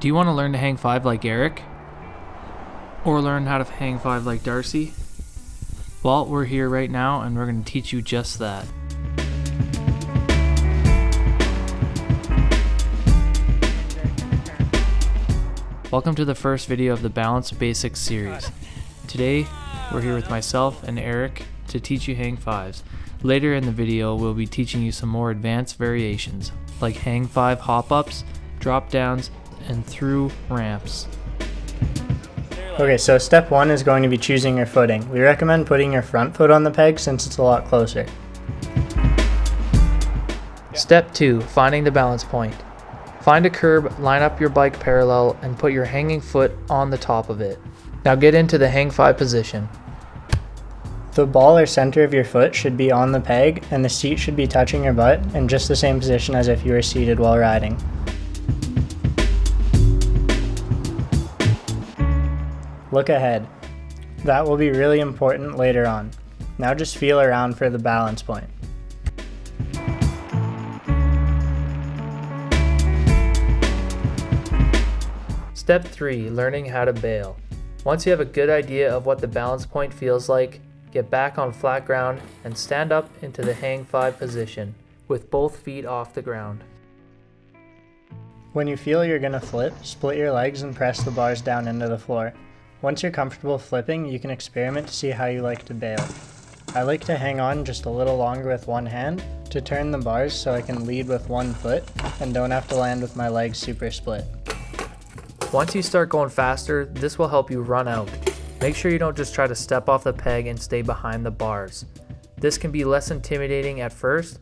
Do you want to learn to hang 5 like Eric? Or learn how to hang 5 like Darcy? Well, we're here right now and we're going to teach you just that. Welcome to the first video of the Balance Basics series. Today, we're here with myself and Eric to teach you hang 5s. Later in the video, we'll be teaching you some more advanced variations, like hang 5 hop-ups, drop-downs, and through ramps. Okay, so step 1 is going to be choosing your footing. We recommend putting your front foot on the peg since it's a lot closer. Step 2, finding the balance point. Find a curb, line up your bike parallel, and put your hanging foot on the top of it. Now get into the hang 5 position. The ball or center of your foot should be on the peg, and the seat should be touching your butt in just the same position as if you were seated while riding. Look ahead. That will be really important later on. Now just feel around for the balance point. Step 3, learning how to bail. Once you have a good idea of what the balance point feels like, get back on flat ground and stand up into the hang 5 position with both feet off the ground. When you feel you're going to flip, split your legs and press the bars down into the floor. Once you're comfortable flipping, you can experiment to see how you like to bail. I like to hang on just a little longer with one hand to turn the bars so I can lead with one foot and don't have to land with my legs super split. Once you start going faster, this will help you run out. Make sure you don't just try to step off the peg and stay behind the bars. This can be less intimidating at first,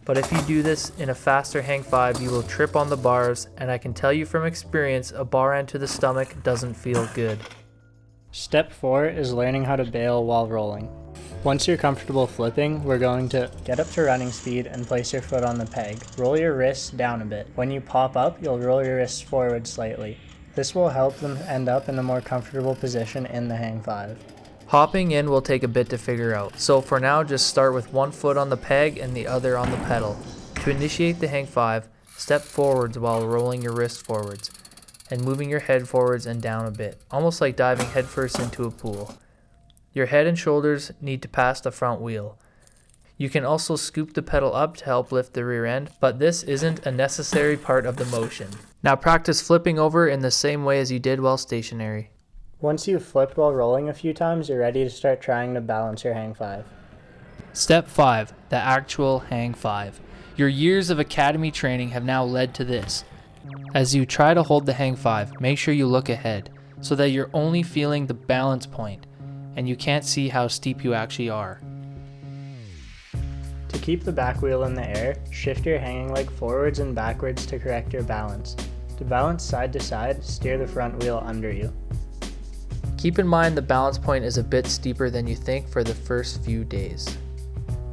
but if you do this in a faster hang 5, you will trip on the bars, and I can tell you from experience, a bar end to the stomach doesn't feel good. Step 4 is learning how to bail while rolling. Once you're comfortable flipping, we're going to get up to running speed and place your foot on the peg. Roll your wrists down a bit. When you pop up, you'll roll your wrists forward slightly. This will help them end up in a more comfortable position in the hang 5. Hopping in will take a bit to figure out, so for now just start with one foot on the peg and the other on the pedal. To initiate the hang 5, step forwards while rolling your wrists forwards and moving your head forwards and down a bit, almost like diving headfirst into a pool. Your head and shoulders need to pass the front wheel. You can also scoop the pedal up to help lift the rear end, but this isn't a necessary part of the motion. Now practice flipping over in the same way as you did while stationary. Once you've flipped while rolling a few times, you're ready to start trying to balance your hang 5. Step 5, the actual hang 5. Your years of academy training have now led to this. As you try to hold the hang 5, make sure you look ahead so that you're only feeling the balance point and you can't see how steep you actually are. To keep the back wheel in the air, shift your hanging leg forwards and backwards to correct your balance. To balance side to side, steer the front wheel under you. Keep in mind the balance point is a bit steeper than you think for the first few days.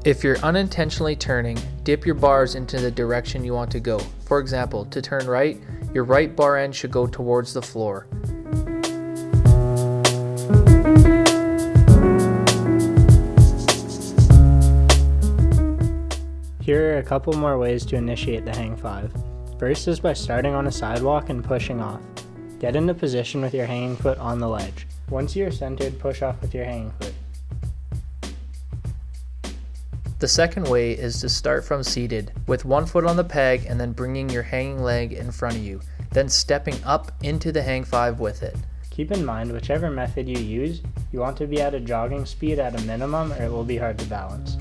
If you're unintentionally turning, dip your bars into the direction you want to go. For example, to turn right, your right bar end should go towards the floor. Here are a couple more ways to initiate the hang 5. First is by starting on a sidewalk and pushing off. Get into position with your hanging foot on the ledge. Once you're centered, push off with your hanging foot. The second way is to start from seated, with one foot on the peg and then bringing your hanging leg in front of you, then stepping up into the hang 5 with it. Keep in mind, whichever method you use, you want to be at a jogging speed at a minimum or it will be hard to balance.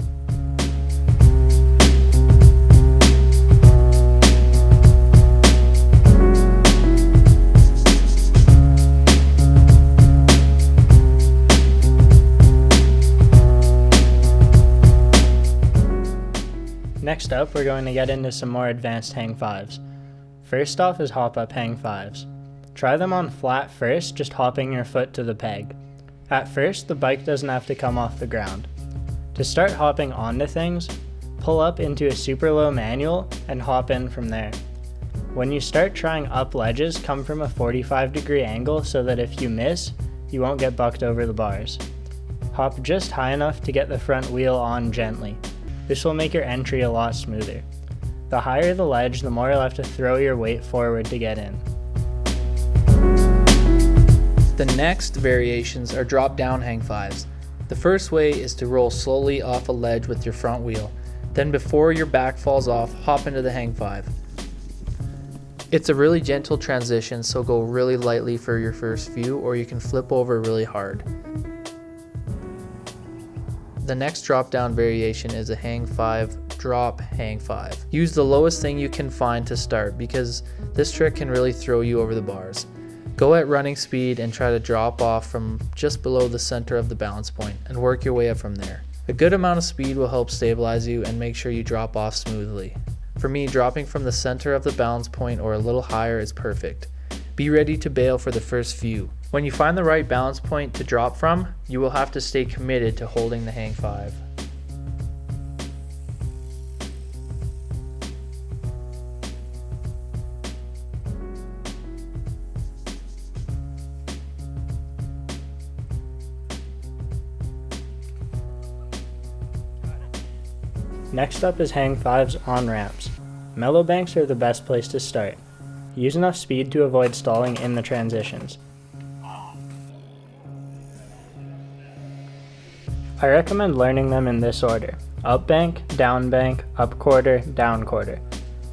Next up, we're going to get into some more advanced hang 5s. First off is hop-up hang 5s. Try them on flat first, just hopping your foot to the peg. At first, the bike doesn't have to come off the ground. To start hopping onto things, pull up into a super low manual and hop in from there. When you start trying up ledges, come from a 45-degree angle so that if you miss, you won't get bucked over the bars. Hop just high enough to get the front wheel on gently. This will make your entry a lot smoother. The higher the ledge, the more you'll have to throw your weight forward to get in. The next variations are drop down hang fives. The first way is to roll slowly off a ledge with your front wheel. Then before your back falls off, hop into the hang five. It's a really gentle transition, so go really lightly for your first few, or you can flip over really hard. The next drop down variation is a hang five, drop hang five. Use the lowest thing you can find to start because this trick can really throw you over the bars. Go at running speed and try to drop off from just below the center of the balance point and work your way up from there. A good amount of speed will help stabilize you and make sure you drop off smoothly. For me, dropping from the center of the balance point or a little higher is perfect. Be ready to bail for the first few. When you find the right balance point to drop from, you will have to stay committed to holding the hang five. Next up is hang fives on ramps. Mellow banks are the best place to start. Use enough speed to avoid stalling in the transitions. I recommend learning them in this order: up bank, down bank, up quarter, down quarter.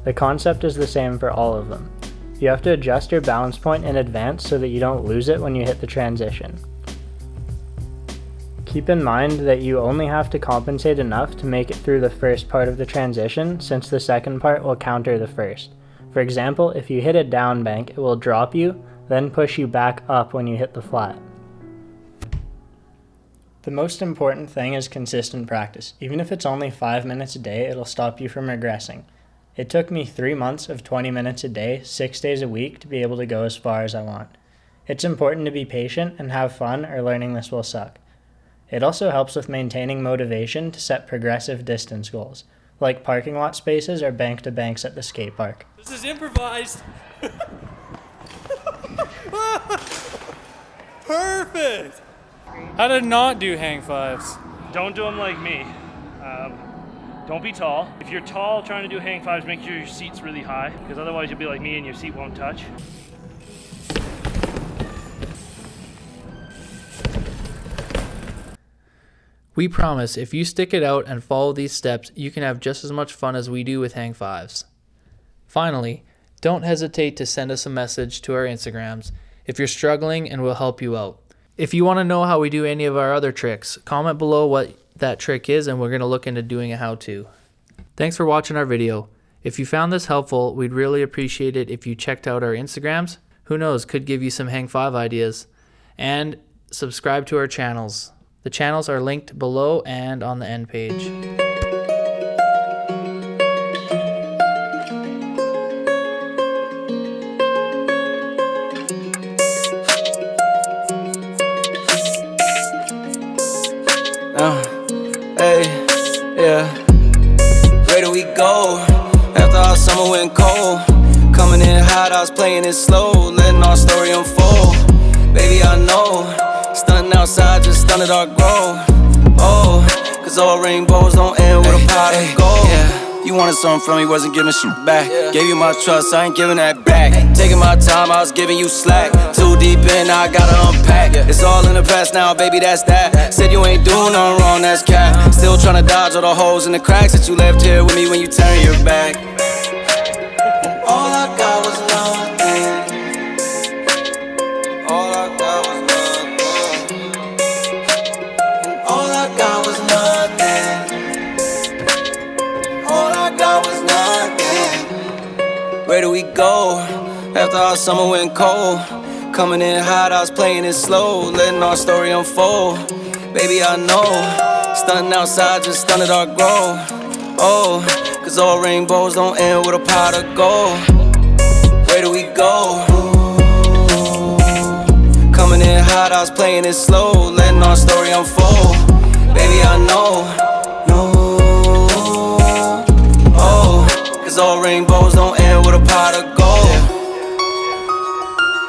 The concept is the same for all of them. You have to adjust your balance point in advance so that you don't lose it when you hit the transition. Keep in mind that you only have to compensate enough to make it through the first part of the transition, since the second part will counter the first. For example, if you hit a down bank, it will drop you, then push you back up when you hit the flat. The most important thing is consistent practice. Even if it's only 5 minutes a day, it'll stop you from regressing. It took me 3 months of 20 minutes a day, 6 days a week to be able to go as far as I want. It's important to be patient and have fun, or learning this will suck. It also helps with maintaining motivation to set progressive distance goals, like parking lot spaces or bank-to-banks at the skate park. This is improvised. Perfect. How to not do hang fives? Don't do them like me. Don't be tall. If you're tall trying to do hang fives, make sure your seat's really high, because otherwise you'll be like me and your seat won't touch. We promise if you stick it out and follow these steps, you can have just as much fun as we do with hang fives. Finally, don't hesitate to send us a message to our Instagrams if you're struggling, and we'll help you out. If you want to know how we do any of our other tricks, comment below what that trick is and we're going to look into doing a how-to. Thanks for watching our video. If you found this helpful, we'd really appreciate it if you checked out our Instagrams. Who knows, could give you some hang five ideas. And subscribe to our channels. The channels are linked below and on the end page. Hey, yeah. Where do we go? After our summer went cold, coming in hot, I was playing it slow, letting our story unfold. Baby, I know, stunting outside, just stunted our growth. Oh, cause all rainbows don't end with a pot of gold. You wanted something from me, wasn't giving shit back. Gave you my trust, I ain't giving that back. Taking my time, I was giving you slack. Too deep in, I gotta unpack. It's all in the past now, baby, that's that. Said you ain't doing nothing wrong, that's cap. Still tryna dodge all the holes and the cracks that you left here with me when you turn your back. All I got was nothing. All I got was nothing. And all I got was nothing. All I got was nothing. Where do we go? After our summer went cold, coming in hot, I was playing it slow, letting our story unfold. Baby, I know, stunting outside, just stunted our growth. Oh, cause all rainbows don't end with a pot of gold. Where do we go? Coming in hot, I was playing it slow, letting our story unfold. Baby, I know. Oh, cause all rainbows don't end with a pot of gold.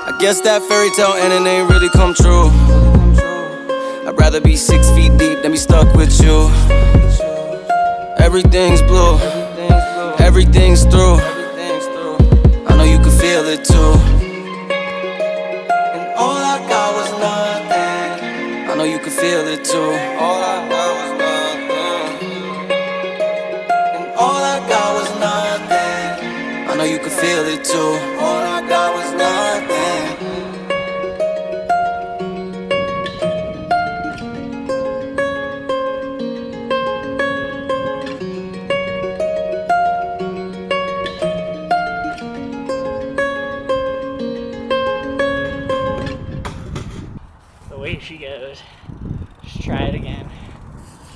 I guess that fairy tale ending ain't really come true. I'd rather be 6 feet deep than be stuck with you. Everything's blue, everything's through. I know you can feel it too. And all I got was feel it too. All I got was nothing, and all I got was nothing. I know you can feel it too. All I